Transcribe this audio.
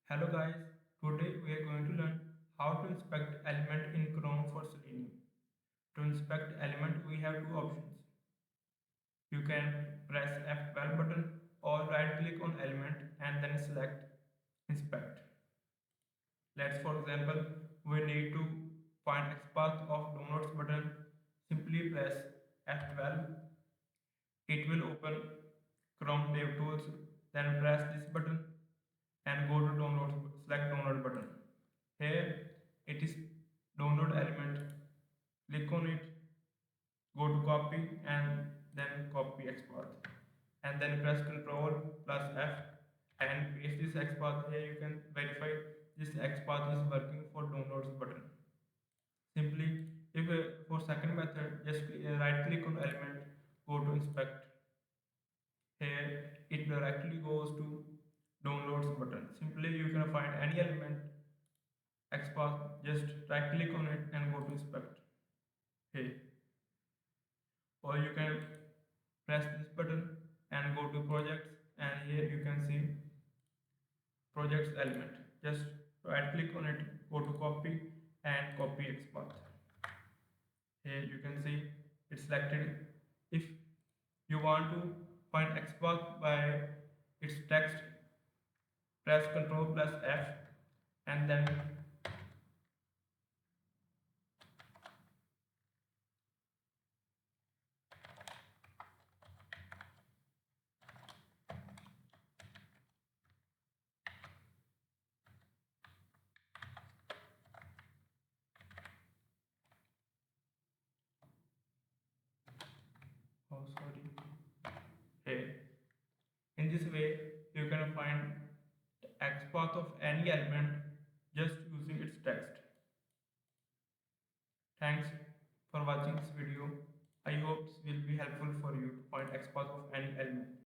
Hello guys, today we are going to learn how to inspect element in Chrome for Selenium. To inspect element we have two options. You can press F12 button or right click on element and then select inspect. Let's for example we need to find XPath of downloads button. Simply press F12. It will open Chrome DevTools. Then press this button and go to download, select download button. Here it is download element. Click on it, go to copy and then copy XPath and then press Ctrl plus F and paste this XPath. Here you can verify this XPath is working for downloads button. Simply, if for second method, just right click on element, go to inspect. Here it directly goes to downloads button. Simply you can find any element XPath, just right click on it and go to inspect. Here, or you can press this button and go to projects, and here you can see projects element. Just right click on it, go to copy and copy XPath. Here you can see it's selected. If you want to find XPath by its text, press Ctrl plus F and then oh sorry, here. In this way, you can find the XPath of any element just using its text. Thanks for watching this video. I hope